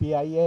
PIA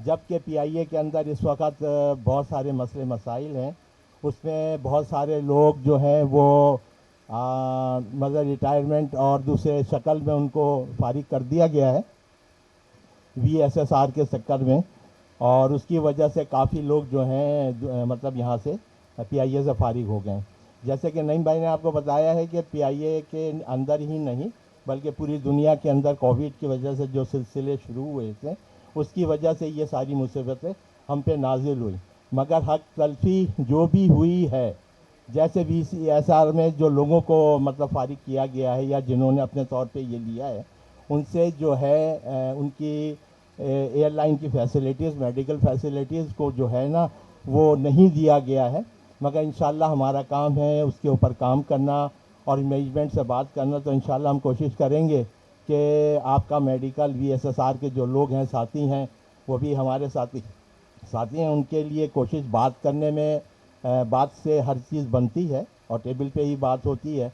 جبکہ پی I اے کے اندر اس وقت بہت سارے مسئلے مسائل ہیں. اس میں بہت سارے لوگ جو ہیں وہ مطلب ریٹائرمنٹ اور دوسرے شکل میں ان کو فارغ کر دیا گیا ہے وی ایس ایس آر کے چکر میں, اور اس کی وجہ سے کافی لوگ جو ہیں مطلب یہاں سے پی آئی اے سے فارغ ہو گئے ہیں. جیسے کہ نعیم بھائی نے آپ کو بتایا ہے کہ پی آئی اے کے اندر ہی نہیں بلکہ پوری دنیا کے اندر کووڈ کی وجہ سے جو سلسلے شروع ہوئے تھے اس کی وجہ سے یہ ساری مصیبتیں ہم پہ نازل ہوئی. مگر حق تلفی جو بھی ہوئی ہے, جیسے وی سی ایس آر میں جو لوگوں کو مطلب فارغ کیا گیا ہے یا جنہوں نے اپنے طور پہ یہ لیا ہے, ان سے جو ہے ان کی ایئر لائن کی فیسلٹیز, میڈیکل فیسلٹیز کو جو ہے نا وہ نہیں دیا گیا ہے. مگر انشاءاللہ ہمارا کام ہے اس کے اوپر کام کرنا اور مینجمنٹ سے بات کرنا. تو انشاءاللہ ہم کوشش کریں گے کہ آپ کا medical V S S R کے جو لوگ ہیں, ساتھی ہیں, وہ بھی ہمارے ساتھی ہیں, ان کے لیے کوشش بات کرنے میں, بات سے ہر چیز بنتی ہے اور ٹیبل پہ ہی بات ہوتی ہے.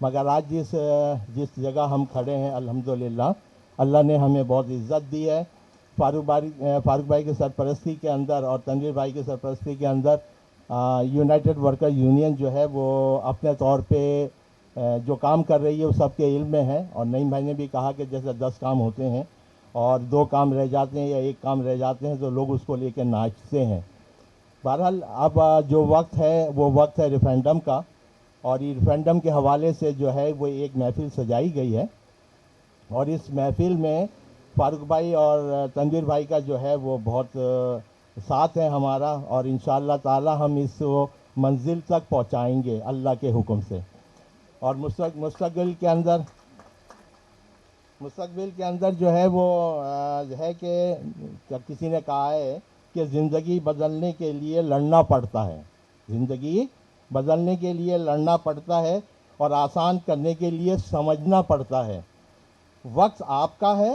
مگر آج جس جگہ ہم کھڑے ہیں الحمدللہ اللہ نے ہمیں بہت عزت دی ہے. فاروق بھائی کی سرپرستی کے اندر اور تنویر بھائی کی سرپرستی کے اندر یونائٹڈ ورکر یونین جو ہے وہ اپنے طور پہ جو کام کر رہی ہے وہ سب کے علم میں ہے. اور نعیم بھائی نے بھی کہا کہ جیسے 10 کام ہوتے ہیں اور 2 کام رہ جاتے ہیں یا 1 کام رہ جاتے ہیں تو لوگ اس کو لے کے ناچتے ہیں. بہرحال اب جو وقت ہے وہ وقت ہے ریفرینڈم کا, اور یہ ریفرینڈم کے حوالے سے جو ہے وہ ایک محفل سجائی گئی ہے, اور اس محفل میں فاروق بھائی اور تنویر بھائی کا جو ہے وہ بہت ساتھ ہے ہمارا, اور انشاءاللہ تعالی ہم اس منزل تک پہنچائیں گے اللہ کے حکم سے. اور مستقبل کے اندر جو ہے وہ ہے کہ کسی نے کہا ہے کہ زندگی بدلنے کے لیے لڑنا پڑتا ہے, زندگی بدلنے کے لیے لڑنا پڑتا ہے اور آسان کرنے کے لیے سمجھنا پڑتا ہے. وقت آپ کا ہے,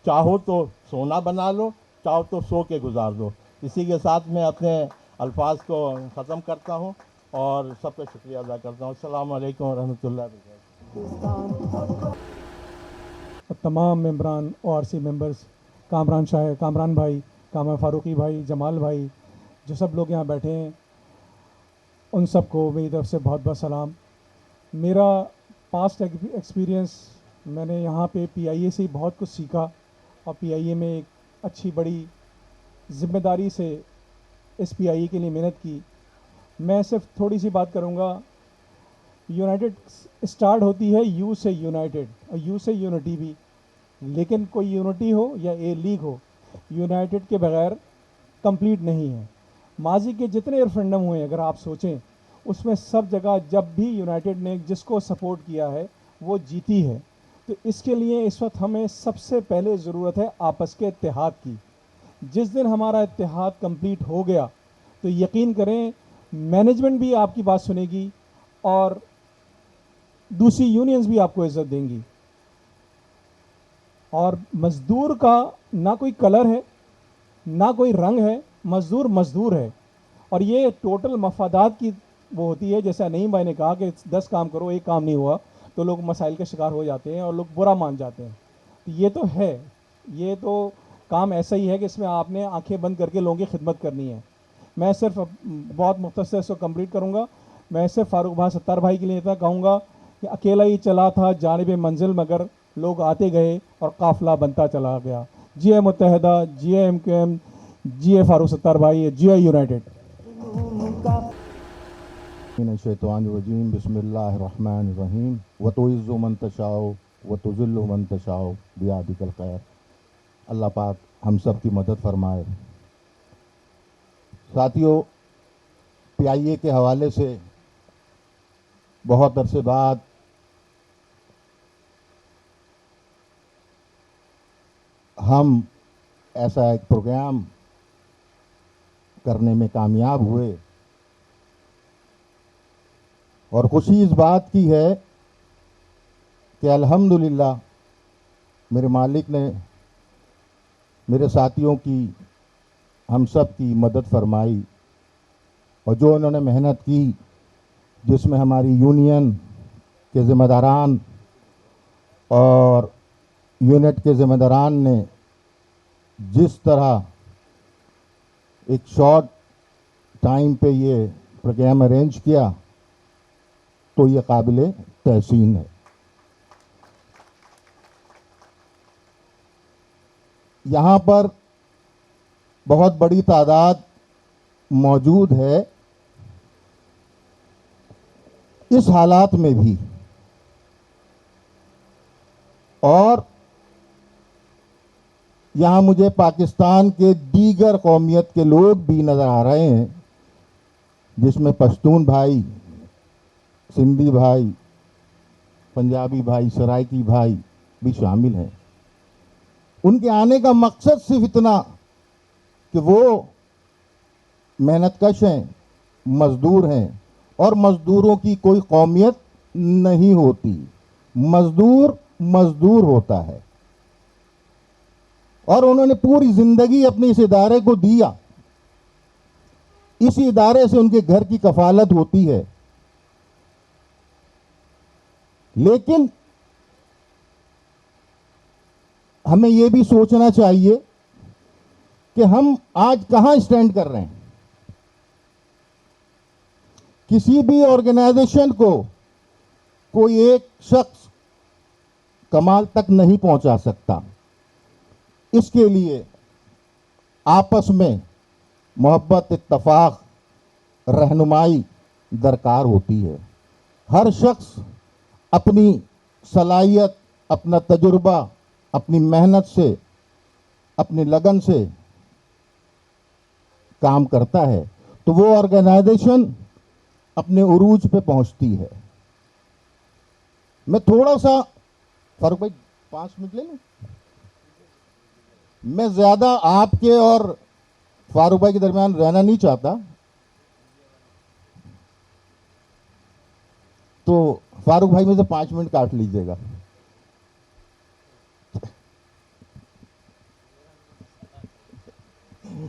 چاہو تو سونا بنا لو, چاہو تو سو کے گزار دو. اسی کے ساتھ میں اپنے الفاظ کو ختم کرتا ہوں اور سب کا شکریہ ادا کرتا ہوں. السلام علیکم ورحمۃ اللہ وبرکاتہ. تمام ممبران O R C members, Kamran بھائی, کامران فاروقی بھائی, جمال بھائی, جو سب لوگ یہاں بیٹھے ہیں, ان سب کو میری طرف سے بہت بہت سلام. میرا پاسٹ ایکسپیرینس, میں نے یہاں پہ پی آئی اے سے بہت کچھ سیکھا اور پی آئی اے میں ایک اچھی بڑی ذمہ داری سے اس پی آئی اے کے لیے محنت کی. میں صرف تھوڑی سی بات کروں گا. یونائٹڈ اسٹارٹ ہوتی ہے یو سے یونائٹڈ, اور یو سے یونٹی بھی, لیکن کوئی یونٹی ہو یا اے لیگ ہو, یونائٹڈ کے بغیر کمپلیٹ نہیں ہے. ماضی کے جتنے ریفرینڈم ہوئے اگر آپ سوچیں, اس میں سب جگہ جب بھی یونائٹڈ نے جس کو سپورٹ کیا ہے وہ جیتی ہے. تو اس کے لیے اس وقت ہمیں سب سے پہلے ضرورت ہے آپس کے اتحاد کی. جس دن ہمارا اتحاد کمپلیٹ ہو گیا تو یقین کریں مینجمنٹ بھی آپ کی بات سنے گی اور دوسری یونینز بھی آپ کو عزت دیں گی. اور مزدور کا نہ کوئی کلر ہے نہ کوئی رنگ ہے, مزدور مزدور ہے. اور یہ ٹوٹل مفادات کی وہ ہوتی ہے. جیسا نعیم بھائی نے کہا کہ 10 کام کرو, 1 کام نہیں ہوا تو لوگ مسائل کے شکار ہو جاتے ہیں اور لوگ برا مان جاتے ہیں. تو یہ تو ہے, یہ تو کام ایسا ہی ہے کہ اس میں آپ نے آنکھیں بند کر کے لوگوں کی خدمت کرنی ہے. میں صرف بہت مختصر سے کمپلیٹ کروں گا. میں صرف فاروق بھائی ستار بھائی کے لیے اتنا کہوں گا کہ اکیلا ہی چلا تھا جانب منزل, مگر لوگ آتے گئے اور قافلہ بنتا چلا گیا. جی اے متحدہ, جی اے ایم کیو ایم, جی اے فاروق ستار بھائی, جی اے یونائٹڈ. من الشیطان الرجیم. بسم اللہ الرحمن الرحیم. وتعز من تشاء وتذل من تشاء بیدک الخیر. اللہ پاک ہم سب کی مدد فرمائے. ساتھیوں, پی آئی اے کے حوالے سے بہت عرصے بعد ہم ایسا ایک پروگرام کرنے میں کامیاب ہوئے, اور خوشی اس بات کی ہے کہ الحمدللہ میرے مالک نے میرے ساتھیوں کی, ہم سب کی مدد فرمائی, اور جو انہوں نے محنت کی, جس میں ہماری یونین کے ذمہ داران اور یونٹ کے ذمہ داران نے جس طرح ایک شارٹ ٹائم پہ یہ پروگرام ارینج کیا تو یہ قابل تحسین ہے. یہاں پر بہت بڑی تعداد موجود ہے. اس حالات میں بھی اور یہاں مجھے پاکستان کے دیگر قومیت کے لوگ بھی نظر آ رہے ہیں، جس میں پشتون بھائی، سندھی بھائی، پنجابی بھائی، سرائکی بھائی بھی شامل ہیں. ان کے آنے کا مقصد صرف اتنا کہ وہ محنت کش ہیں، مزدور ہیں، اور مزدوروں کی کوئی قومیت نہیں ہوتی. مزدور مزدور ہوتا ہے، اور انہوں نے پوری زندگی اپنے اس ادارے کو دیا. اسی ادارے سے ان کے گھر کی کفالت ہوتی ہے. لیکن ہمیں یہ بھی سوچنا چاہیے کہ ہم آج کہاں اسٹینڈ کر رہے ہیں. کسی بھی آرگنائزیشن کو کوئی ایک شخص کمال تک نہیں پہنچا سکتا. اس کے لیے آپس میں محبت، اتفاق، رہنمائی درکار ہوتی ہے. ہر شخص اپنی صلاحیت، اپنا تجربہ، اپنی محنت سے، اپنی لگن سے کام کرتا ہے تو وہ آرگنائزیشن اپنے عروج پہ پہنچتی ہے. میں تھوڑا سا فاروق بھائی 5 منٹ لے لوں. میں زیادہ آپ کے اور فاروق بھائی کے درمیان رہنا نہیں چاہتا، تو فاروق بھائی میں سے 5 منٹ کاٹ لیجیے گا.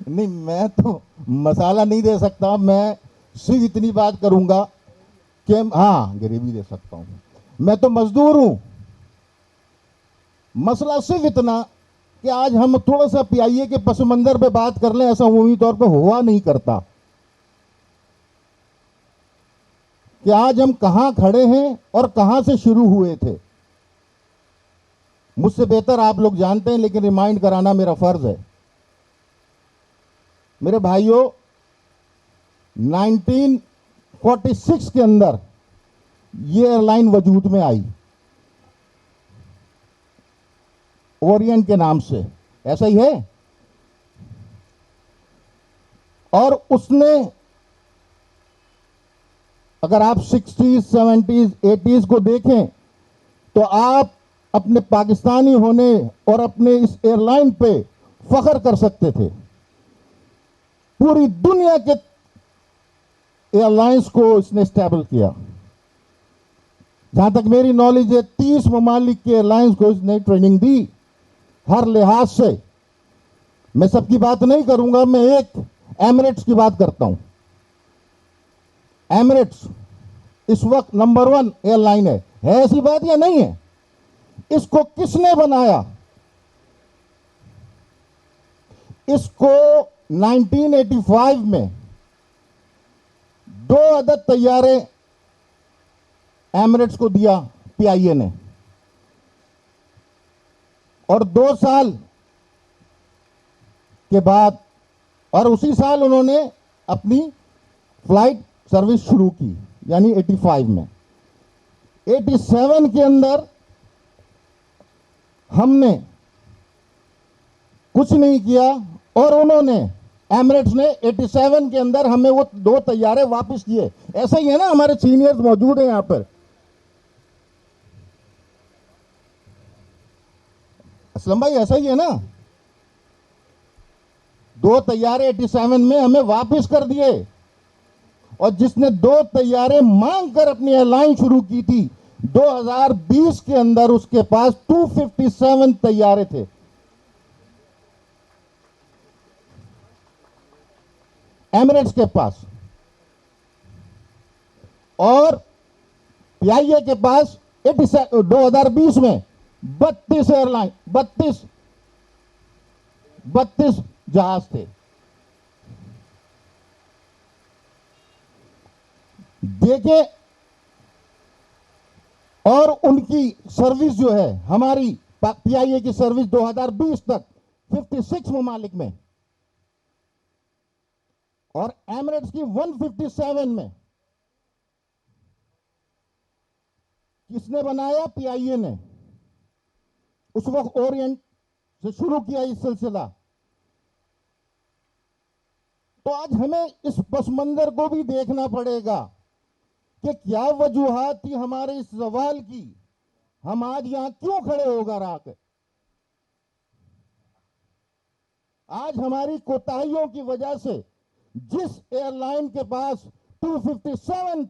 نہیں، میں تو مسالہ نہیں دے سکتا. میں صرف اتنی بات کروں گا کہ ہاں گریوی دے سکتا ہوں. میں تو مزدور ہوں. مسئلہ صرف اتنا کہ آج ہم تھوڑا سا پی آئی اے کے پس منظر پہ بات کر لیں، ایسا عمومی طور پہ ہوا نہیں کرتا کہ آج ہم کہاں کھڑے ہیں اور کہاں سے شروع ہوئے تھے. مجھ سے بہتر آپ لوگ جانتے ہیں، لیکن ریمائنڈ کرانا میرا فرض ہے. میرے بھائیوں، 1946 کے اندر یہ ایئر لائن وجود میں آئی، اورینٹ کے نام سے. ایسا ہی ہے. اور اس نے، اگر آپ 60s 70s 80s کو دیکھیں تو آپ اپنے پاکستانی ہونے اور اپنے اس ایئر لائن پہ فخر کر سکتے تھے. پوری دنیا کے ایئر لائنز کو اس نے اسٹیبل کیا. جہاں تک میری نالج ہے 30 ممالک کے ایئر لائنز کو اس نے ٹریننگ دی، ہر لحاظ سے. میں سب کی بات نہیں کروں گا، میں ایک ایمریٹس کی بات کرتا ہوں. ایمریٹس اس وقت نمبر 1 ایئر لائن ہے ایسی بات یا نہیں ہے؟ اس کو کس نے بنایا؟ اس کو 1985 میں 2 عدد طیارے ایمریٹس کو دیا پی آئی اے نے، اور 2 سال کے بعد، اور اسی سال انہوں نے اپنی فلائٹ سروس شروع کی، یعنی 85 میں. 87 کے اندر ہم نے کچھ نہیں کیا، اور انہوں نے، ایمریٹس نے 87 کے اندر ہمیں وہ 2 طیارے واپس کیے. ایسا ہی ہے نا، ہمارے سینئرز موجود ہیں یہاں پر. اسلم بھائی ایسا ہی ہے نا، 2 طیارے 87 میں ہمیں واپس کر دیے. اور جس نے 2 طیارے مانگ کر اپنی ایئر لائن شروع کی تھی، 2020 کے اندر اس کے پاس 257 طیارے تھے. ایمریٹس کے پاس. اور پی آئی اے کے پاس 2020 میں 32 ایئر لائن 32 جہاز تھے. دیکھیں اور ان کی سروس جو ہے ہماری پی آئی اے کی سروس 2020 تک 56 ممالک میں اور ایمریٹس کی 157 میں. کس نے بنایا؟ پی آئی اے نے. اس وقت اورینٹ سے شروع کیا یہ سلسلہ. تو آج ہمیں اس پس منظر کو بھی دیکھنا پڑے گا کہ کیا وجوہات تھی ہمارے اس زوال کی. ہم آج یہاں کیوں کھڑے ہو کر آ کے آج ہماری کوتاہیوں کی وجہ سے جس ایئر لائن کے پاس 257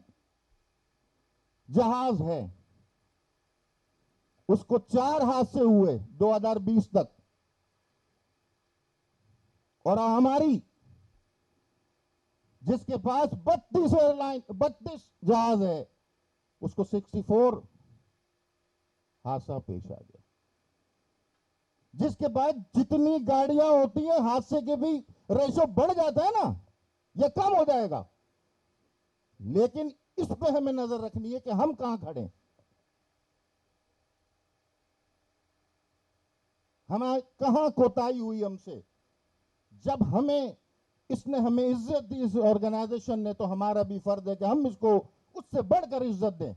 جہاز ہے اس کو 4 حادثے ہوئے 2020 تک، اور ہماری جس کے پاس 32 جہاز ہے اس کو 64 حادثہ پیش آ گیا. جس کے بعد جتنی گاڑیاں ہوتی ہیں حادثے کے بھی ریشو بڑھ جاتا ہے نا، یہ کم ہو جائے گا. لیکن اس پہ ہمیں نظر رکھنی ہے کہ ہم کہاں کھڑے ہیں. ہمیں کہاں کوتاہی ہوئی ہم سے. جب اس نے ہمیں عزت دی اس آرگنائزیشن نے، تو ہمارا بھی فرض ہے کہ ہم اس کو اس سے بڑھ کر عزت دیں.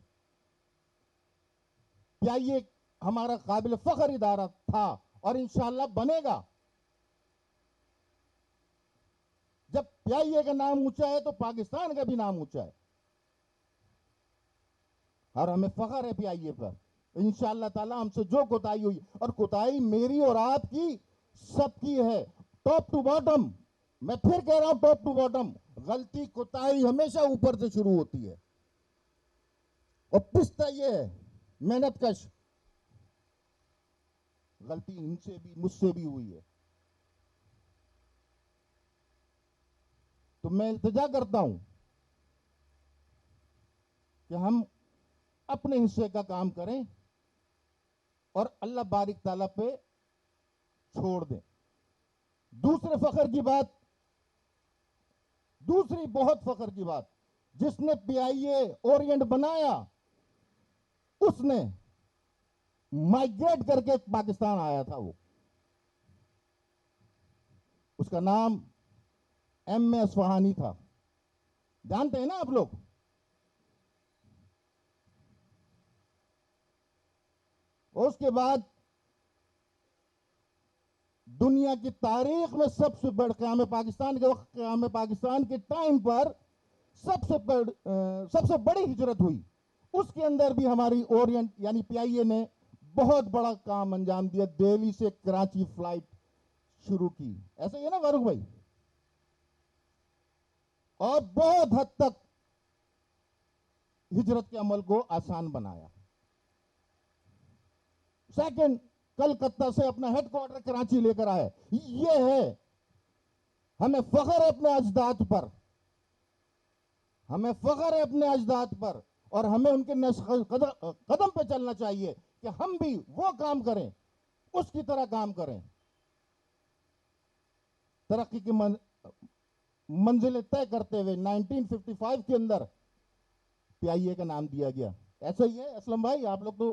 کیا یہ ہمارا قابل فخر ادارہ تھا اور انشاءاللہ بنے گا. جب پی آئی اے کا نام اونچا ہے تو پاکستان کا بھی نام اونچا ہے، اور ہمیں فخر ہے پی آئی اے پر. انشاءاللہ تعالی ہم سے جو کوتاہی ہوئی، اور کوتاہی میری اور آپ کی سب کی ہے، ٹاپ ٹو باٹم. میں پھر کہہ رہا ہوں ٹاپ ٹو باٹم. غلطی کوتاہی ہمیشہ اوپر سے شروع ہوتی ہے، اور پچھتا یہ ہے محنت کش. غلطی ان سے بھی مجھ سے بھی ہوئی ہے. تو میں التجا کرتا ہوں کہ ہم اپنے حصے کا کام کریں اور اللہ بارک تعالیٰ پہ چھوڑ دیں. دوسرے فخر کی بات، دوسری بہت فخر کی بات، جس نے پی آئی اے اورینٹ بنایا اس نے مائگریٹ کر کے پاکستان آیا تھا. وہ اس کا نام ایم اے اصفہانی تھا. جانتے ہیں نا آپ لوگ. اس کے بعد دنیا کی تاریخ میں سب سے بڑھ قیام پاکستان کے وقت، قیام پاکستان کے ٹائم پر سب سے بڑی ہجرت ہوئی. اس کے اندر بھی ہماری اورینٹ یعنی پی آئی اے نے بہت بڑا کام انجام دیا. دہلی سے کراچی فلائٹ شروع کی. ایسا ہی ہے نا فاروق بھائی؟ اور بہت حد تک ہجرت کے عمل کو آسان بنایا. سیکنڈ، کلکتہ سے اپنا ہیڈ کوارٹر کراچی لے کر آئے. یہ ہے ہمیں فخر ہے اپنے اجداد پر. ہمیں فخر ہے اپنے اجداد پر، اور ہمیں ان کے قدم پہ چلنا چاہیے کہ ہم بھی وہ کام کریں، اس کی طرح کام کریں. ترقی کی منزلیں طے کرتے ہوئے 1955 کے اندر پی آئی اے کا نام دیا گیا. ایسا ہی ہے اسلم بھائی؟ آپ لوگ تو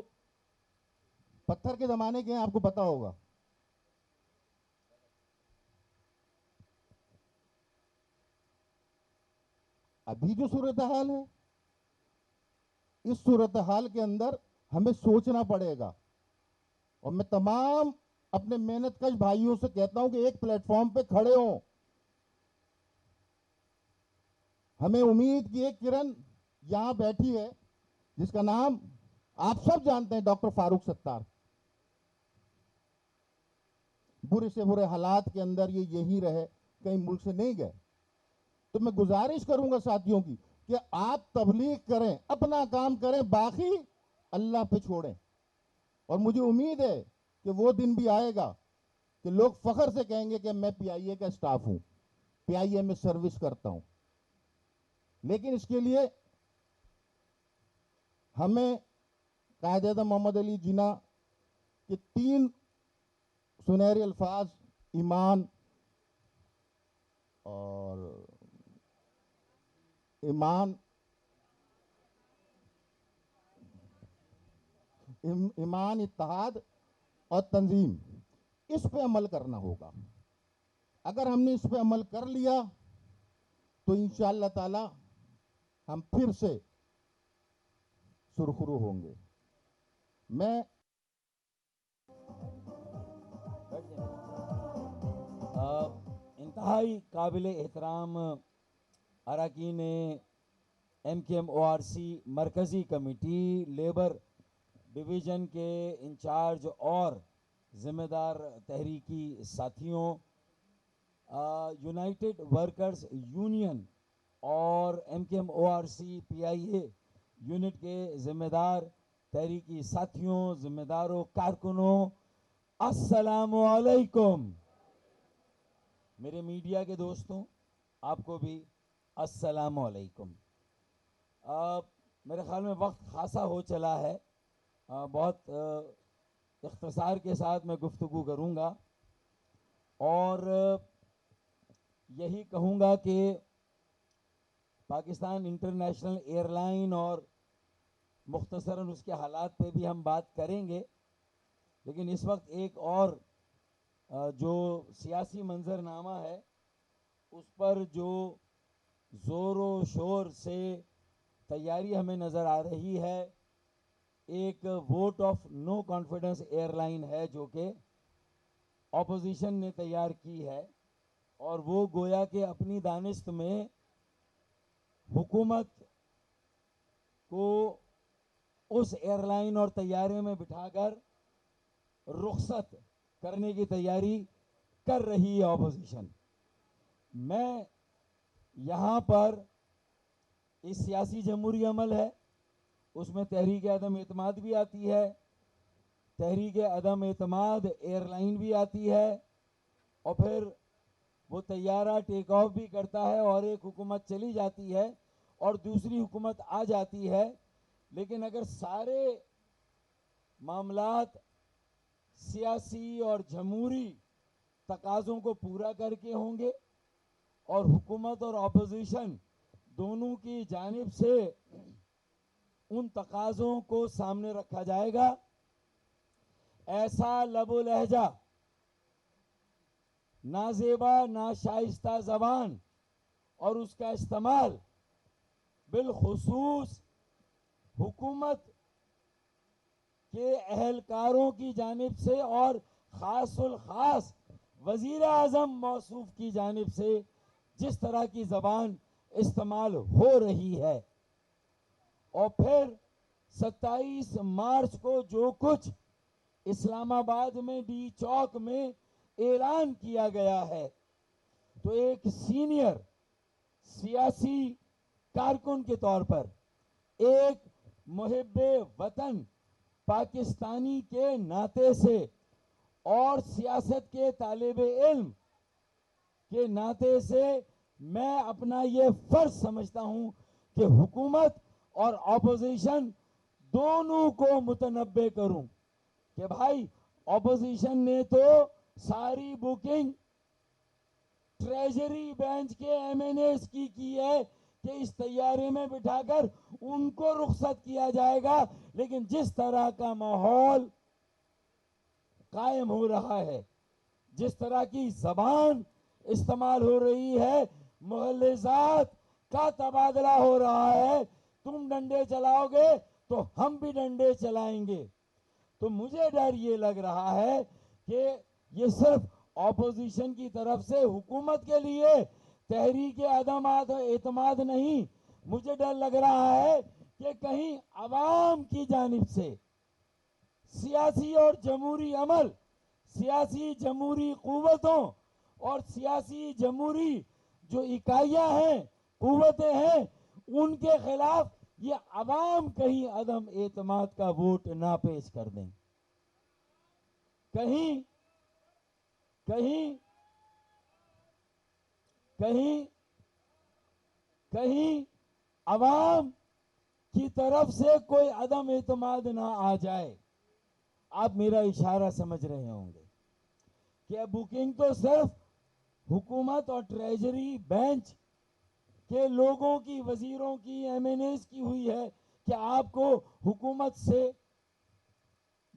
پتھر کے زمانے کے ہیں، آپ کو پتا ہوگا. ابھی جو صورتحال ہے، اس صورتحال کے اندر ہمیں سوچنا پڑے گا. اور میں تمام اپنے محنت کش بھائیوں سے کہتا ہوں کہ ایک پلیٹ فارم پہ کھڑے ہوں. ہمیں امید کی ایک کرن یہاں بیٹھی ہے جس کا نام آپ سب جانتے ہیں، ڈاکٹر فاروق ستار. برے سے برے حالات کے اندر یہ یہی رہے، کہیں ملک سے نہیں گئے. تو میں گزارش کروں گا ساتھیوں کی کہ آپ تبلیغ کریں، اپنا کام کریں، باقی اللہ پہ چھوڑیں. اور مجھے امید ہے کہ وہ دن بھی آئے گا کہ لوگ فخر سے کہیں گے کہ میں پی آئی اے کا سٹاف ہوں، پی آئی اے میں سروس کرتا ہوں. لیکن اس کے لیے ہمیں قائد اعظم محمد علی جناح کے 3 سنہرے الفاظ، ایمان ایمان، اتحاد اور تنظیم، اس پہ عمل کرنا ہوگا. اگر ہم نے اس پہ عمل کر لیا تو انشاءاللہ تعالی ہم پھر سے سرخرو ہوں گے. میں انتہائی قابل احترام اراکین M K M O R C مرکزی کمیٹی لیبر ڈویژن کے انچارج اور ذمہ دار تحریکی ساتھیوں، یونائٹڈ ورکرز یونین اور M K M O R C P I A unit کے ذمہ دار تحریکی ساتھیوں، ذمہ داروں، کارکنوں، السلام علیکم. میرے میڈیا کے دوستوں، آپ کو بھی السلام علیکم. میرے خیال میں وقت خاصا ہو چلا ہے، بہت اختصار کے ساتھ میں گفتگو کروں گا اور یہی کہوں گا کہ پاکستان انٹرنیشنل ایئر لائن اور مختصراً اس کے حالات پہ بھی ہم بات کریں گے، لیکن اس وقت ایک اور جو سیاسی منظرنامہ ہے اس پر جو زور و شور سے تیاری ہمیں نظر آ رہی ہے، ایک vote of no confidence air line ہے جو کہ اپوزیشن نے تیار کی ہے، اور وہ گویا کہ اپنی دانست میں حکومت کو اس ایئر لائن اور طیارے میں بٹھا کر رخصت کرنے کی تیاری کر رہی ہے اپوزیشن. میں یہاں پر اس سیاسی جمہوری عمل ہے، اس میں تحریک عدم اعتماد بھی آتی ہے، تحریک عدم اعتماد ایئر لائن بھی آتی ہے، اور پھر وہ طیارہ ٹیک آف بھی کرتا ہے اور ایک حکومت چلی جاتی ہے اور دوسری حکومت آ جاتی ہے. لیکن اگر سارے معاملات سیاسی اور جمہوری تقاضوں کو پورا کر کے ہوں گے اور حکومت اور اپوزیشن دونوں کی جانب سے ان تقاضوں کو سامنے رکھا جائے گا، ایسا لب و لہجہ، نازیبا ناشائستہ زبان اور اس کا استعمال بالخصوص حکومت کے اہلکاروں کی جانب سے اور خاص الخاص وزیر اعظم موصوف کی جانب سے جس طرح کی زبان استعمال ہو رہی ہے، اور پھر 27 مارچ کو جو کچھ اسلام آباد میں ڈی چوک میں اعلان کیا گیا ہے، تو ایک سینئر سیاسی کارکن کے طور پر، ایک محب وطن پاکستانی کے ناطے سے اور سیاست کے طالب علم کے ناطے سے میں اپنا یہ فرض سمجھتا ہوں کہ حکومت اور اپوزیشن دونوں کو متنبع کروں کہ بھائی اپوزیشن نے تو ساری بکنگ ٹریجری بینچ کے ایم این ایز کی ہے کہ اس طیارے میں بٹھا کر ان کو رخصت کیا جائے گا، لیکن جس طرح کا ماحول قائم ہو رہا ہے، جس طرح کی زبان استعمال ہو رہی ہے، مغلظات کا تبادلہ ہو رہا ہے، تم ڈنڈے چلاؤ گے تو ہم بھی ڈنڈے چلائیں گے. تو مجھے ڈر یہ لگ رہا ہے کہ یہ صرف اپوزیشن کی طرف سے حکومت کے لیے تحریک عدم اعتماد نہیں، مجھے ڈر لگ رہا ہے کہ کہیں عوام کی جانب سے سیاسی اور جمہوری عمل، سیاسی جمہوری قوتوں اور سیاسی جمہوری جو اکائیاں ہیں، قوتیں ہیں، ان کے خلاف یہ عوام کہیں عدم اعتماد کا ووٹ نہ پیش کر دیں. کہیں عوام کی طرف سے کوئی عدم اعتماد نہ آ جائے. آپ میرا اشارہ سمجھ رہے ہوں گے کہ بکنگ تو صرف حکومت اور ٹریجری بینچ کے لوگوں کی، وزیروں کی، ایم این ایز کی ہوئی ہے کہ آپ کو حکومت سے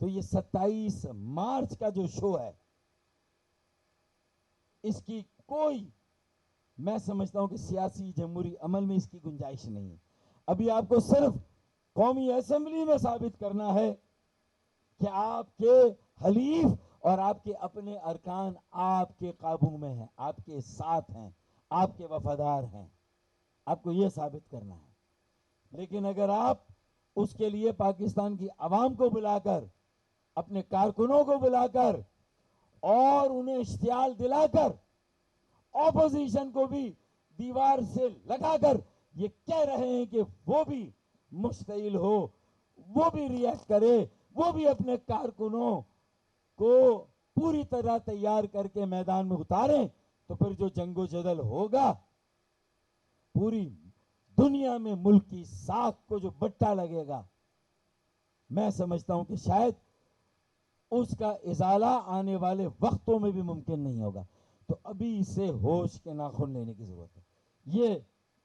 تو یہ 27 مارچ کا جو شو ہے اس کی کوئی میں سمجھتا ہوں کہ سیاسی جمہوری عمل میں اس کی گنجائش نہیں ہے. ابھی آپ کو صرف قومی اسمبلی میں ثابت کرنا ہے کہ آپ کے حلیف اور آپ کے اپنے ارکان آپ کے قابو میں ہیں, آپ کے ساتھ ہیں, آپ کے وفادار ہیں. آپ کو یہ ثابت کرنا ہے. لیکن اگر آپ اس کے لیے پاکستان کی عوام کو بلا کر, اپنے کارکنوں کو بلا کر اور انہیں اشتعال دلا کر, اپوزیشن کو بھی دیوار سے لگا کر یہ کہہ رہے ہیں کہ وہ بھی مشتعل ہو, وہ بھی ریئیکٹ کرے, وہ بھی اپنے کارکنوں کو پوری طرح تیار کر کے میدان میں اتاریں, تو پھر جو جنگ و جدل ہوگا پوری دنیا میں ملک کی ساکھ کو جو بٹا لگے گا, میں سمجھتا ہوں کہ شاید اس کا ازالہ آنے والے وقتوں میں بھی ممکن نہیں ہوگا. تو ابھی سے ہوش کے ناخن لینے کی ضرورت ہے. یہ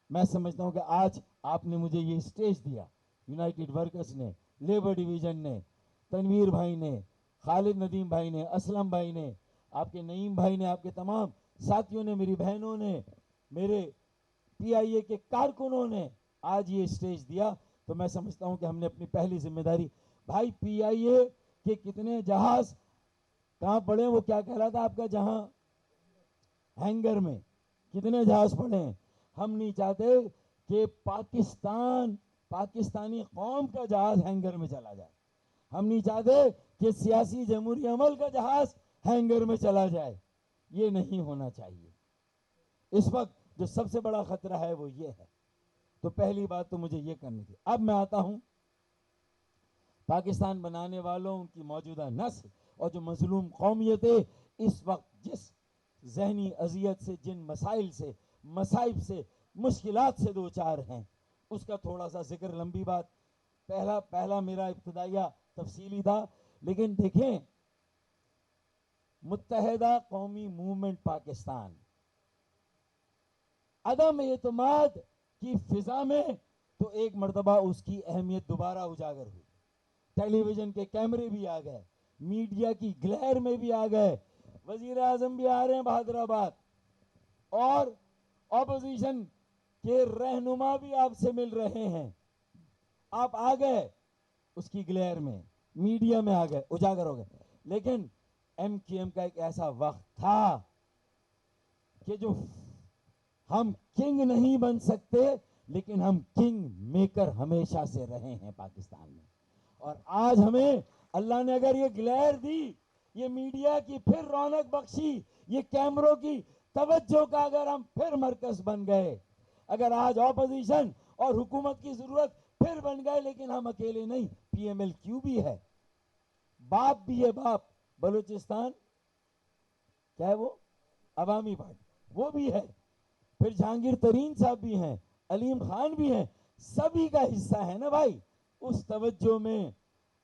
میں سمجھتا ہوں کہ آج آپ نے مجھے یہ اسٹیج دیا, یونائٹڈ ورکرز نے, لیبر ڈویژن نے, تنویر بھائی نے, خالد ندیم بھائی نے, اسلم بھائی نے, آپ کے نعیم بھائی نے, آپ کے تمام ساتھیوں نے, میری بہنوں نے, میرے پی آئی اے کے کارکنوں نے آج یہ اسٹیج دیا. تو میں سمجھتا ہوں کہ ہم نے اپنی پہلی ذمہ داری, بھائی پی آئی اے کے کتنے جہاز کہاں پڑے, وہ کیا کہہ رہا تھا آپ کا, جہاں ہینگر میں کتنے جہاز پڑے ہیں. ہم نہیں چاہتے کہ پاکستانی قوم کا جہاز ہینگر میں چلا جائے. ہم نہیں چاہتے کہ سیاسی جمہوری عمل کا جہاز ہینگر میں چلا جائے. یہ نہیں ہونا چاہیے. اس وقت جو سب سے بڑا خطرہ ہے وہ یہ ہے. تو پہلی بات تو مجھے یہ کرنی تھی. اب میں آتا ہوں پاکستان بنانے والوں, ان کی موجودہ نسل اور جو مظلوم قومیتیں اس وقت جس ذہنی اذیت سے, جن مسائل سے, مصائب سے, مشکلات سے دو چار ہیں, اس کا تھوڑا سا ذکر, لمبی بات, پہلا میرا ابتدائیہ تفصیلی تھا. لیکن دیکھیں, متحدہ قومی موومنٹ پاکستان عدم اعتماد کی فضا میں تو ایک مرتبہ اس کی اہمیت دوبارہ اجاگر ہوئی. ٹیلی ویژن کے کیمرے بھی آ گئے, میڈیا کی گلیر میں بھی آ گئے, وزیر اعظم بھی آ رہے ہیں بہادر آباد, اور اپوزیشن کے رہنما بھی آپ سے مل رہے ہیں. آپ آ گئے اس کی گلیر میں, میڈیا میں آ گئے, اجاگر ہو گئے. لیکن ایم کیو ایم کا ایک ایسا وقت تھا کہ جو ہم کنگ نہیں بن سکتے, لیکن ہم کنگ میکر ہمیشہ سے رہے ہیں پاکستان میں. اور آج ہمیں اللہ نے اگر یہ گلیر دی, یہ میڈیا کی پھر رونق بخشی, یہ کیمروں کی توجہ کا اگر ہم پھر مرکز بن گئے, اگر آج اپوزیشن اور حکومت کی ضرورت پھر بن گئے, لیکن ہم اکیلے نہیں, پی ایم ایل کیو بھی ہے, باپ بھی ہے, باپ بلوچستان کیا ہے وہ عوامی پارٹی, وہ بھی ہے, پھر جہانگیر ترین صاحب بھی ہیں, علیم خان بھی ہیں, سبھی کا حصہ ہے نا بھائی اس توجہ میں,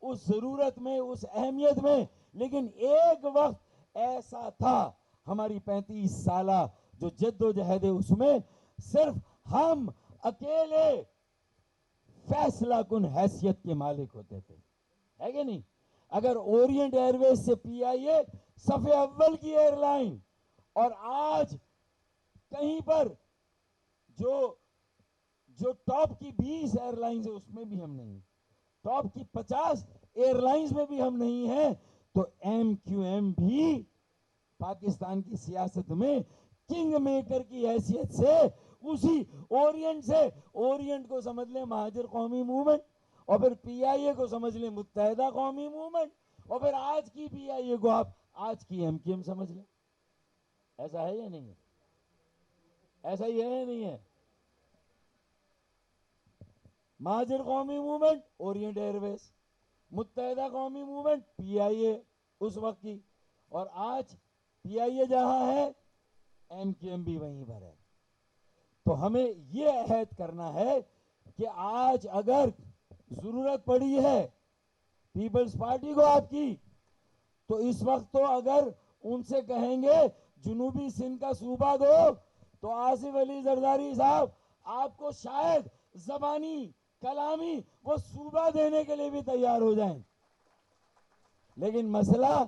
اس ضرورت میں, اس اہمیت میں. لیکن ایک وقت ایسا تھا ہماری 35 سالہ جو جد و جہد ہے, اس میں صرف ہم اکیلے فیصلہ کن حیثیت کے مالک ہوتے تھے, ہے کہ نہیں؟ اگر اورینٹ ایئر ویز سے پی آئی اے صف اول کی ایئر لائن, اور آج کہیں پر جو ٹاپ کی 20 ایئر لائنز ہیں اس میں بھی ہم نہیں, ٹاپ کی 50 ایئر لائنز میں بھی ہم نہیں ہیں, تو ایم کیو ایم بھی پاکستان کی سیاست میں کنگ میکر کی حیثیت سے اسی اورینٹ سے, اورینٹ کو سمجھ لیں مہاجر قومی موومنٹ, اور پھر پی آئی اے کو سمجھ لیں متحدہ قومی موومنٹ, اور پھر آج کی پی آئی اے کو آپ آج کی ایم کیو ایم سمجھ لیں. ایسا ہے یا نہیں ہے؟ ایسا ہی ہے یا نہیں ہے؟ مہاجر قومی موومنٹ اورینٹ ایئر ویز, متحدہ قومی موومنٹ پی آئی اے اس وقت کی, اور آج پی آئی اے جہاں ہے ایم کیو ایم بھی وہیں پر ہے. تو ہمیں یہ عہد کرنا ہے کہ آج اگر ضرورت پڑی ہے پیپلز پارٹی کو آپ کی, تو اس وقت تو اگر ان سے کہیں گے جنوبی سندھ کا صوبہ دو, تو آصف علی زرداری صاحب آپ کو شاید زبانی کلامی وہ صوبہ دینے کے لیے بھی تیار ہو جائیں. لیکن مسئلہ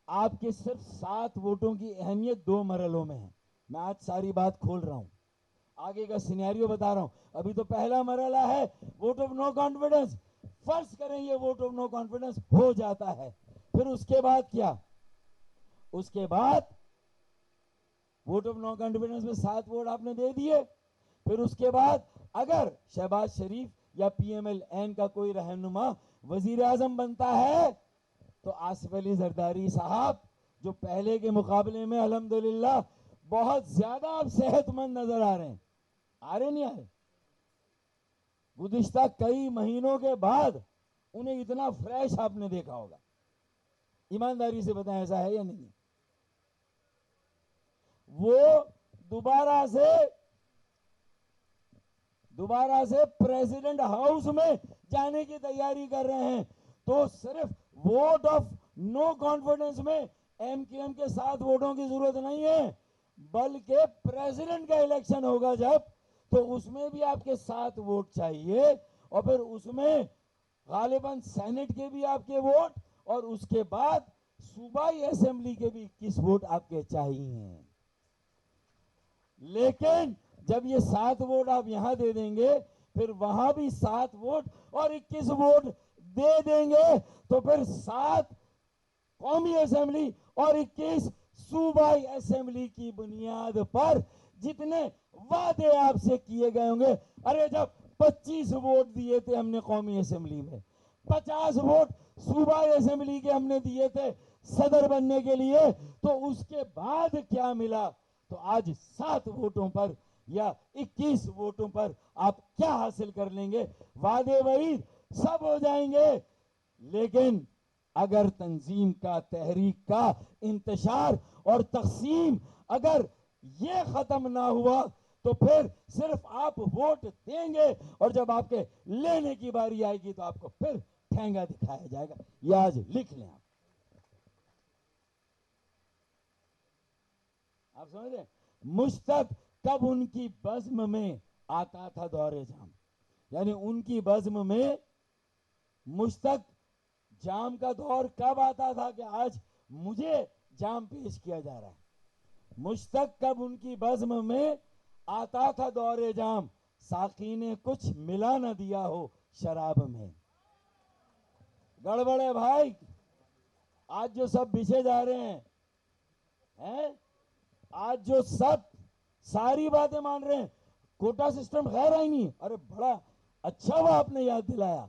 آپ کے صرف 7 ووٹوں کی اہمیت 2 مرحلوں میں ہے. میں آج ساری بات کھول رہا ہوں, آگے کا سینیریو بتا رہا ہوں. ابھی تو پہلا مرحلہ ہے ووٹ آف نو کانفیڈنس. فرض کریں یہ ووٹ آف نو کانفیڈنس ہو جاتا ہے, پھر اس کے بعد کیا؟ اس کے بعد ووٹ آف نو کانفیڈنس میں 7 ووٹ آپ نے دے دیے. پھر اس کے بعد اگر شہباز شریف یا پی ایم ایل این کا کوئی رہنما وزیر اعظم بنتا ہے تو آصف علی زرداری صاحب جو پہلے کے مقابلے میں الحمدللہ بہت زیادہ اب صحت مند نظر آ رہے ہیں, آ رہے نہیں آ رہے, گزشتہ کئی مہینوں کے بعد انہیں اتنا فریش آپ نے دیکھا ہوگا. ایمانداری سے بتائیں ایسا ہے یا نہیں؟ وہ دوبارہ سے پریزیڈنٹ ہاؤس میں جانے کی تیاری کر رہے ہیں. تو صرف ووٹ آف نو کانفیڈنس میں ایم کیو ایم کے 7 ووٹوں کی ضرورت نہیں ہے, بلکہ پریزیڈنٹ کا الیکشن ہوگا جب, تو اس میں بھی آپ کے 7 ووٹ چاہیے, اور پھر اس میں غالباً سینٹ کے بھی آپ کے ووٹ, اور اس کے بعد صوبائی اسمبلی کے بھی 21 ووٹ آپ کے چاہیے. لیکن جب یہ 7 ووٹ آپ یہاں دے دیں گے, پھر وہاں بھی 7 ووٹ اور 21 ووٹ دے دیں گے, تو پھر 7 قومی اسمبلی اور 21 صوبائی اسمبلی کی بنیاد پر جتنے وعدے آپ سے کیے گئے ہوں گے. ارے جب 25 ووٹ دیے تھے ہم نے قومی اسمبلی میں, 50 ووٹ صوبائی اسمبلی کے ہم نے دیے تھے صدر بننے کے لیے, تو اس کے بعد کیا ملا؟ تو آج 7 ووٹوں پر یا 21 ووٹوں پر آپ کیا حاصل کر لیں گے؟ وعدے وعید سب ہو جائیں گے. لیکن اگر تنظیم کا, تحریک کا انتشار اور تقسیم اگر یہ ختم نہ ہوا, تو پھر صرف آپ ووٹ دیں گے, اور جب آپ کے لینے کی باری آئے گی تو آپ کو پھر ٹھینگا دکھایا جائے گا. یہ آج لکھ لیں آپ سمجھ رہے؟ مشتق کب ان کی بزم میں آتا تھا دور جام, یعنی ان کی بزم میں مشتق جام کا دور کب آتا تھا کہ آج مجھے جام پیش کیا جا رہا ہے. مشتق کب ان کی بزم میں آتا تھا دور جام, ساقی نے کچھ ملا نہ دیا ہو شراب میں. گڑبڑ ہے بھائی, آج جو سب بچھے جا رہے ہیں, آج جو سب ساری باتیں مان رہے ہیں, کوٹا سسٹم خیر آئی نہیں, ارے بڑا اچھا وہ آپ نے یاد دلایا.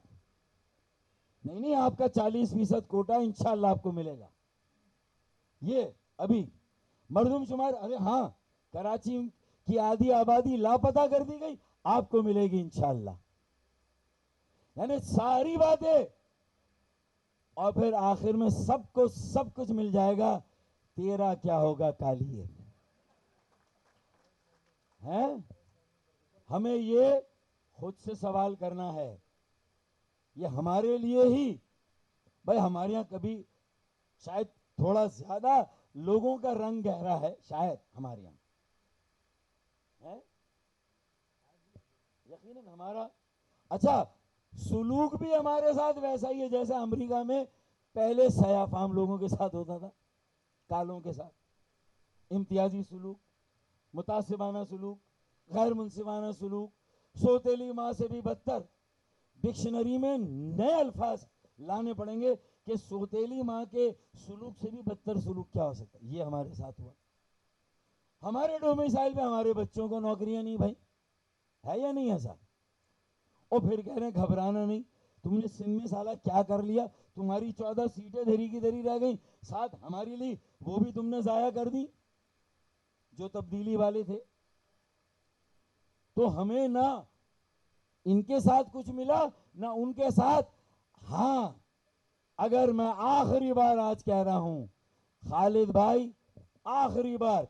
نہیں آپ کا 40% کوٹا انشاءاللہ آپ کو ملے گا. یہ ابھی مردم شمار, ارے ہاں کراچی کی آدھی آبادی لاپتہ کر دی گئی, آپ کو ملے گی انشاءاللہ. یعنی ساری باتیں, اور پھر آخر میں سب کو سب کچھ مل جائے گا. تیرا کیا ہوگا کالیے ہے؟ ہمیں یہ خود سے سوال کرنا ہے. یہ ہمارے لیے ہی, بھائی ہمارے یہاں کبھی شاید تھوڑا زیادہ لوگوں کا رنگ گہرا ہے, شاید ہمارے یہاں ہے, یقیناً ہمارا اچھا سلوک بھی ہمارے ساتھ ویسا ہی ہے جیسا امریکہ میں پہلے سیاہ فام لوگوں کے ساتھ ہوتا تھا, کالوں کے ساتھ. امتیازی سلوک, متعصبانہ سلوک, غیر منصفانہ سلوک, سوتیلی ماں سے بھی بدتر. ڈکشنری میں نئے الفاظ لانے پڑیں گے کہ سوتیلی ماں کے سلوک سے بھی بدتر سلوک کیا ہو سکتا ہے. یہ ہمارے ساتھ ہوا. ہمارے ڈومیسائل میں ہمارے بچوں کو نوکریاں نہیں بھائی, ہے یا نہیں ایسا؟ اور پھر کہہ رہے ہیں گھبرانا نہیں, تم نے سندھ میں سالہ کیا کر لیا, تمہاری 14 سیٹیں دھری کی دھری رہ گئیں, 7 ہماری لی, وہ بھی تم نے ضائع کر دی جو تبدیلی والے تھے. تو ہمیں نہ ان کے ساتھ کچھ ملا نہ ان کے ساتھ. ہاں اگر میں آخری بار آج کہہ رہا ہوں خالد بھائی, آخری بار,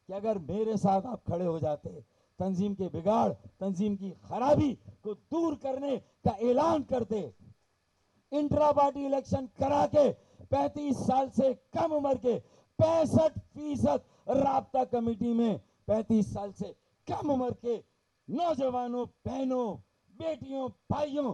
کہ اگر میرے ساتھ آپ کھڑے ہو جاتے, تنظیم کے بگاڑ, تنظیم کی خرابی کو دور کرنے کا اعلان کرتے, انٹرا پارٹی الیکشن کرا کے 35 سال سے کم عمر کے 65% رابطہ کمیٹی میں 35 سال سے کم عمر کے نوجوانوں, بہنوں, بیٹیوں, بھائیوں,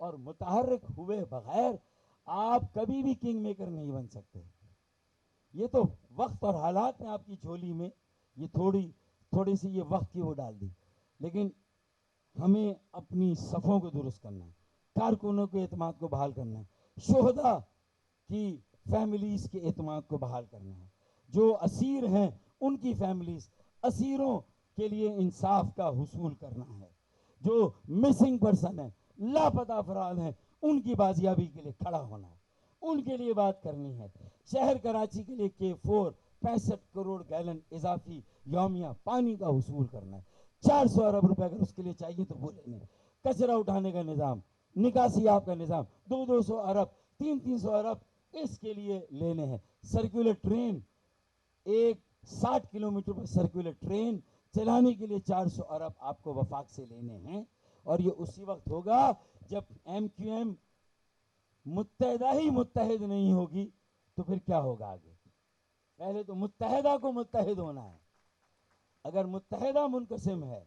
اور متحرک ہوئے بغیر آپ کبھی بھی کنگ میکر نہیں بن سکتے. یہ تو وقت اور حالات نے آپ کی جھولی میں یہ تھوڑی سی یہ وقت کی وہ ڈال دی. لیکن ہمیں اپنی صفوں کو درست کرنا ہے, کارکنوں کے اعتماد کو بحال کرنا ہے, شہداء کی فیملیز کے اعتماد کو بحال کرنا ہے, جو اسیر ہیں ان کی فیملیز, اسیروں کے لیے انصاف کا حصول کرنا ہے, جو مسنگ پرسن ہیں, لاپتہ افراد ہیں, ان کی بازیابی کے لیے کھڑا ہونا ہے, ان کے لیے بات کرنی ہے. شہر کراچی کے لیے K4 65 کروڑ گیلن اضافی یومیہ پانی کا حصول کرنا ہے. 400 ارب روپے اگر اس کے لیے چاہیے تو وہ لینے. کچرا اٹھانے کا نظام, نکاسی آپ کا نظام, 200 ارب 300 ارب اس کے لیے لینے ہیں. سرکولر ٹرین, ایک 60 کلومیٹر پر سرکولر ٹرین چلانے کے لیے 400 ارب آپ کو وفاق سے لینے ہیں. اور یہ اسی وقت ہوگا جب MQM متحدہ ہی متحد نہیں ہوگی تو پھر کیا ہوگا آگے. پہلے تو متحدہ کو متحد ہونا ہے. اگر متحدہ منقسم ہے,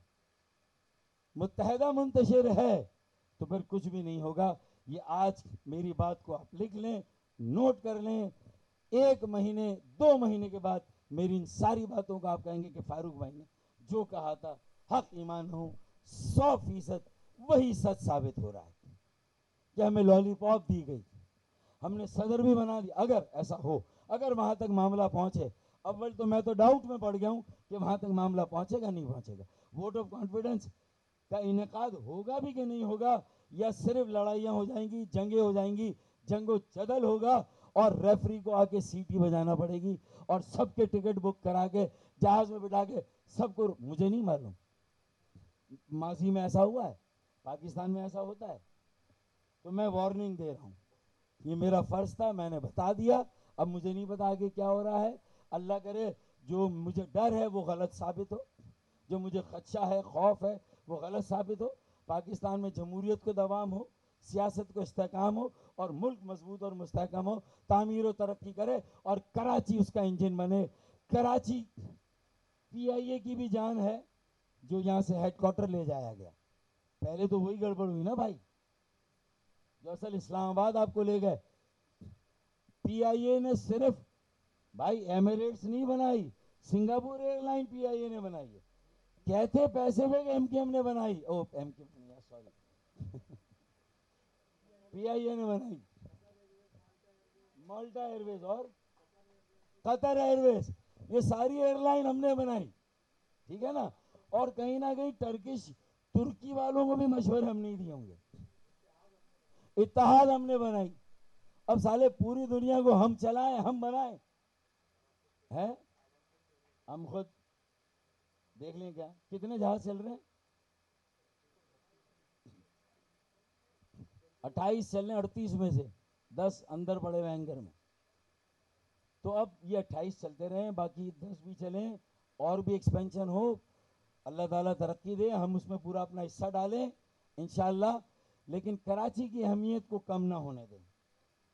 متحدہ منتشر ہے, تو پھر کچھ بھی نہیں ہوگا. یہ آج میری بات کو آپ لکھ لیں, نوٹ کر لیں. 1 مہینے 2 مہینے کے بعد میری ان ساری باتوں کو آپ کہیں گے کہ فاروق بھائی نے جو کہا تھا حق ایمان ہوں 100% وہی سچ ثابت ہو رہا ہے کہ ہمیں لالی پاپ دی گئی, ہم نے صدر بھی بنا دیا. اگر ایسا ہو, اگر وہاں تک معاملہ پہنچے, اول تو میں تو ڈاؤٹ میں پڑ گیا ہوں کہ وہاں تک معاملہ پہنچے گا نہیں پہنچے گا. ووٹ آف کانفیڈنس کا انعقاد ہوگا بھی کہ نہیں ہوگا, یا صرف لڑائیاں ہو جائیں گی, جنگیں ہو جائیں گی, جنگ و جدل ہوگا, اور ریفری کو آ کے سیٹی بجانا پڑے گی, اور سب کے ٹکٹ بک کرا کے جہاز میں بٹھا کے سب کو. مجھے نہیں معلوم ماضی میں ایسا ہوا ہے, پاکستان میں ایسا ہوتا ہے, تو میں وارننگ دے رہا ہوں. یہ میرا فرض تھا, میں نے بتا دیا. اب مجھے نہیں پتا آگے کیا ہو رہا ہے. اللہ کرے جو مجھے ڈر ہے وہ غلط ثابت ہو, جو مجھے خدشہ ہے, خوف ہے, وہ غلط ثابت ہو. پاکستان میں جمہوریت کو دوام ہو, سیاست کو استحکام ہو, اور ملک مضبوط اور مستحکم ہو, تعمیر و ترقی کرے, اور کراچی اس کا انجن بنے. کراچی PIA کی بھی جان ہے جو یہاں سے ہیڈ کوارٹر لے جایا گیا. پہلے تو وہی گڑبڑ ہوئی نا بھائی, جو اصل اسلام آباد آپ کو لے گئے. PIA نے صرف بھائی ایمریٹس نہیں بنائی, سنگاپور ایئر لائن PIA نے بنائی ہے. کہتے پیسے میں MQM نے بنائی, MQM نہیں, سوری PIA نے بنائی. مالٹا ایئر ویز اور قطر ایئر ویز, یہ ساری ایئر لائن ہم نے بنائی, ٹھیک ہے نا. اور کہیں نہ کہیں ترکی والوں کو بھی مشورے ہم نہیں دیے ہوں گے. اتحاد ہم نے بنائی. اب سالے پوری دنیا کو ہم چلائیں, ہم بنائیں ہے. ہم خود دیکھ لیں کیا کتنے جہاز چل رہے ہیں. 28 چل رہے ہیں, 38 میں سے 10 اندر پڑے ہوئے اینکر میں. تو اب یہ 28 چلتے رہیں, باقی 10 بھی چلیں, اور بھی ایکسپینشن ہو, اللہ تعالیٰ ترقی دے, ہم اس میں پورا اپنا حصہ ڈالیں انشاءاللہ. لیکن کراچی کی اہمیت کو کم نہ ہونے دیں,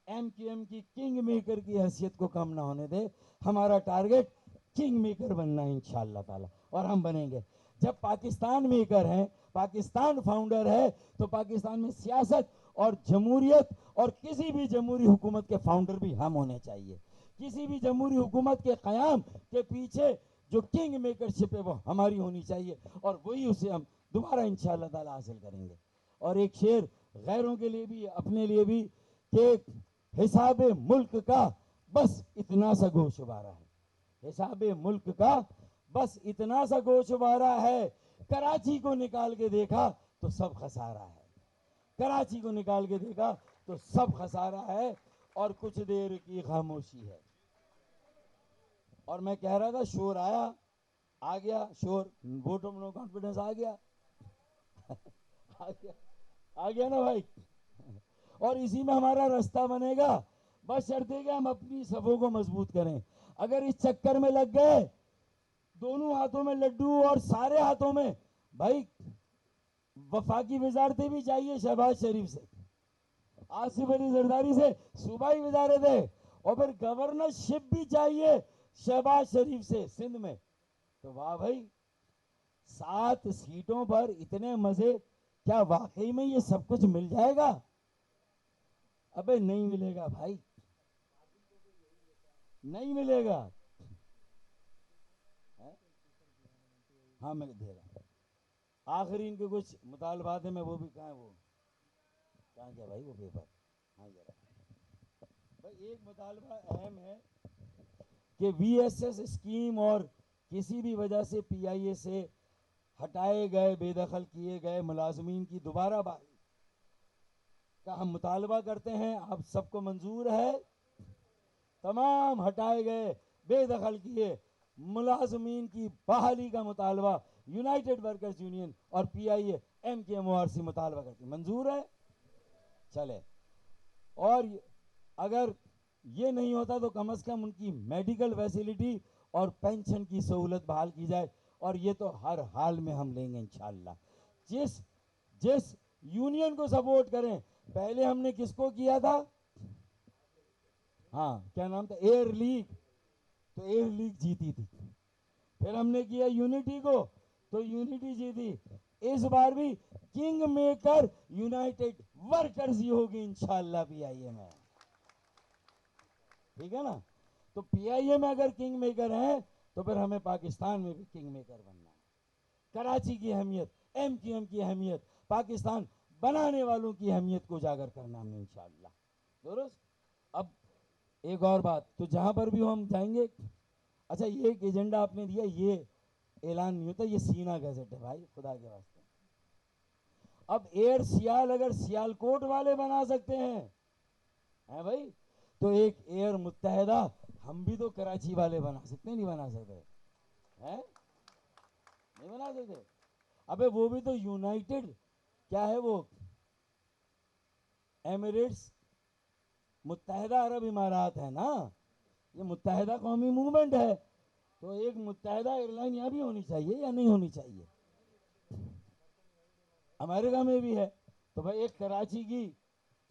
MQM کی کنگ میکر کی حیثیت کو کم نہ ہونے دیں. ہمارا ٹارگٹ کنگ میکر بننا ہے انشاءاللہ تعالیٰ, اور ہم بنیں گے. جب پاکستان میکر ہیں, پاکستان فاؤنڈر ہے, تو پاکستان میں سیاست اور جمہوریت اور کسی بھی جمہوری حکومت کے فاؤنڈر بھی ہم ہونے چاہیے. کسی بھی جمہوری حکومت کے قیام کے پیچھے جو کنگ میکر شپ ہے وہ ہماری ہونی چاہیے, اور وہی اسے ہم دوبارہ انشاءاللہ تعالیٰ حاصل کریں گے. اور ایک شعر غیروں کے لیے بھی اپنے لیے بھی, کہ حساب ملک کا بس اتنا سا گوشوارہ ہے. حساب ملک کا بس اتنا سا گوشوارہ ہے. کراچی کو نکال کے دیکھا تو سب خسارہ ہے. کراچی کو نکال کے دیکھا تو سب خسارہ ہے, اور کچھ دیر کی خاموشی ہے. اور میں کہہ رہا تھا شور آ گیا شور, ووٹ آف نو کانفیڈنس آ گیا آ گیا نا بھائی. اور اسی میں ہمارا راستہ بنے گا, بس شرط ہے کہ ہم اپنی صفوں کو مضبوط کریں. اگر اس چکر میں لگ گئے, دونوں ہاتھوں میں لڈو اور سارے ہاتھوں میں, بھائی وفاقی وزارتیں بھی چاہیے شہباز شریف سے, آصف علی زرداری سے صوبائی وزارت ہے, اور پھر گورنر شپ بھی چاہیے شہباز شریف سے سندھ میں. تو واہ بھائی, 7 سیٹوں پر اتنے مزے, کیا واقعی میں یہ سب کچھ مل جائے گا؟ ابے نہیں ملے گا بھائی, نہیں ملے گا. ہاں میں دے رہا ہوں. آخری ان کے کچھ مطالبات ہیں, میں وہ بھی کہاں ہے, وہ کہاں گیا بھائی وہ پیپر, ہاں ذرا بھائی ایک مطالبہ اہم ہے کہ وی ایس ایس اسکیم اور کسی بھی وجہ سے پی آئی اے سے ہٹائے گئے, بے دخل کیے گئے ملازمین کی دوبارہ بحالی کا ہم مطالبہ کرتے ہیں. آپ سب کو منظور ہے؟ تمام ہٹائے گئے, بے دخل کیے ملازمین کی بحالی کا مطالبہ یونائٹڈ ورکرز یونین اور پی I A M K M O R سی مطالبہ کرتی, منظور ہے؟ چلے. اور اگر یہ نہیں ہوتا تو کم از کم ان کی میڈیکل فیسلٹی اور پینشن کی سہولت بحال کی جائے, اور یہ تو ہر حال میں ہم لیں گے انشاءاللہ. جس یونین کو سپورٹ کریں. پہلے ہم نے کس کو کیا تھا؟ ہاں کیا نام تھا, ایئر لیگ, تو ایئر لیگ جیتی تھی. پھر ہم نے کیا یونٹی کو, تو یونٹی جیتی. اس بار بھی کنگ میکر یونائٹڈ ورکرز ہی ہوگی انشاءاللہ پی آئی اے میں, ٹھیک ہے نا. تو پی آئی اے میں اگر کنگ میکر ہیں تو پھر ہمیں پاکستان میں بھی کنگ میکر بننا ہے. کراچی کی اہمیت, ایم کیو ایم کی اہمیت, پاکستان بنانے والوں کی اہمیت کو اجاگر کرنا ہمیں انشاءاللہ. درست. اب ایک اور بات, تو جہاں پر بھی ہم جائیں گے, اچھا یہ ایک ایجنڈا آپ نے دیا, یہ اعلان نہیں ہوتا, یہ سینا گزٹ ہے بھائی خدا کے واسطے. اب ایئر سیال اگر سیال کوٹ والے بنا سکتے ہیں بھائی, تو ایک ایئر متحدہ ہم بھی تو کراچی والے بنا سکتے, نہیں بنا سکتے ہیں, نہیں بنا سکتے. ابے وہ بھی تو یونائٹڈ کیا ہے, وہ ایمریٹس متحدہ عرب امارات ہے نا, یہ متحدہ قومی موومنٹ ہے. تو ایک متحدہ ایئر لائن یہاں بھی ہونی چاہیے یا نہیں ہونی چاہیے؟ امریکہ میں بھی ہے. تو بھائی ایک کراچی کی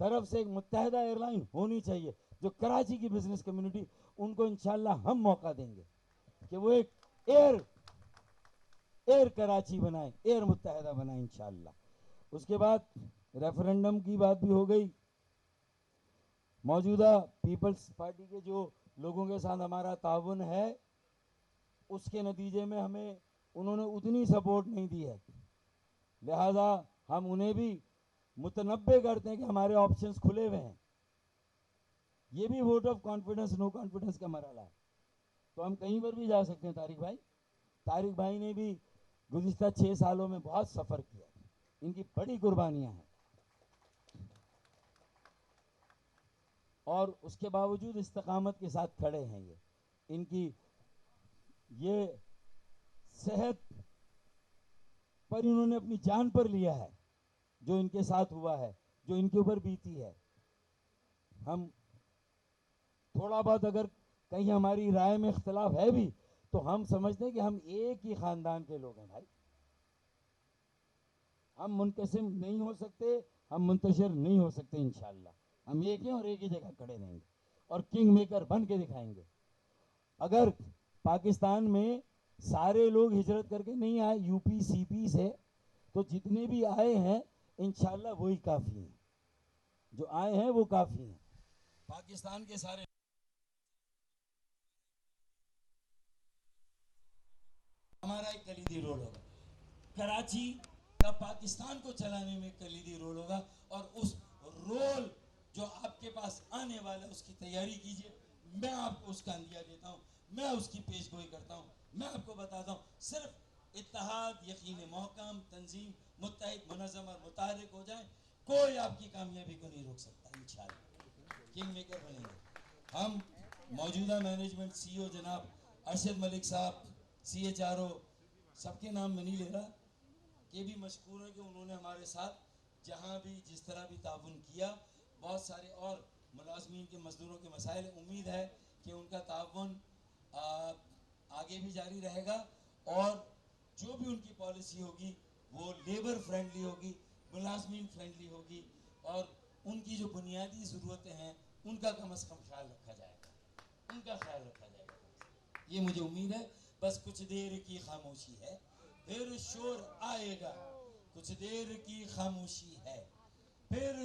طرف سے ایک متحدہ ایئر لائن ہونی چاہیے, جو کراچی کی بزنس کمیونٹی, ان کو انشاءاللہ ہم موقع دیں گے کہ وہ ایک ایئر کراچی بنائیں, ایئر متحدہ بنائیں انشاءاللہ. اس کے بعد ریفرنڈم کی بات بھی ہو گئی. موجودہ پیپلز پارٹی کے جو لوگوں کے ساتھ ہمارا تعاون ہے, اس کے نتیجے میں ہمیں انہوں نے اتنی سپورٹ نہیں دی ہے, لہذا ہم انہیں بھی متنبع کرتے ہیں کہ ہمارے آپشنز کھلے ہوئے ہیں. یہ بھی vote of confidence no confidence کا مرحلہ ہے, تو ہم کہیں پر بھی جا سکتے ہیں. طارق بھائی نے بھی گزشتہ 6 سالوں میں بہت سفر کیا, ان کی بڑی قربانیاں ہیں, اور اس کے باوجود استقامت کے ساتھ کھڑے ہیں. یہ ان کی یہ صحت پر انہوں نے اپنی جان پر لیا ہے, جو ان کے ساتھ ہوا ہے, جو ان کے اوپر بیتی ہے. ہم تھوڑا بہت اگر کہیں ہماری رائے میں اختلاف ہے بھی, تو ہم سمجھتے ہیں کہ ہم ایک ہی خاندان کے لوگ ہیں بھائی. ہم منقسم نہیں ہو سکتے, ہم منتشر نہیں ہو سکتے. انشاءاللہ ہم ایک ہیں اور ایک ہی جگہ کھڑے رہیں گے اور کنگ میکر بن کے دکھائیں گے. اگر پاکستان میں سارے لوگ ہجرت کر کے نہیں آئے یو پی سی پی سے, تو جتنے بھی آئے ہیں انشاءاللہ وہی کافی ہیں, جو آئے ہیں وہ کافی ہیں. پاکستان کے سارے ہمارا ایک کلیدی رول ہوگا, کراچی کا پاکستان کو چلانے میں کلیدی رول ہوگا, اور اس رول جو آپ کے پاس آنے والا ہے اس کی تیاری کیجئے. میں آپ کو اس کا اندیہ دیتا ہوں, میں اس کی پیش گوئی کرتا ہوں. میں آپ کو بتاتا ہوں, صرف اتحاد, یقین محکم, تنظیم, متحد, منظم اور متحرک ہو جائیں, کوئی آپ کی کامیابی کو نہیں روک سکتا. انشاءاللہ کنگ میکر بنیں گے ہم. موجودہ مینجمنٹ سی او جناب ارشد ملک صاحب, سی ایچ آر او, سب کے نام میں نہیں لے رہا, کہ بھی مشکور ہے کہ انہوں نے ہمارے ساتھ جہاں بھی جس طرح بھی تعاون کیا. بہت سارے اور ملازمین کے, مزدوروں کے مسائل, امید ہے کہ ان کا تعاون آگے بھی جاری رہے گا, اور جو بھی ان کی پالیسی ہوگی وہ لیبر فرینڈلی ہوگی, ملازمین فرینڈلی ہوگی, اور ان کی جو بنیادی ضرورتیں ہیں ان کا کم از کم خیال رکھا جائے گا, ان کا خیال رکھا جائے گا. یہ مجھے امید ہے. بس کچھ دیر کی خاموشی ہے, پھر شور آئے گا. کچھ دیر کی خاموشی ہے, پھر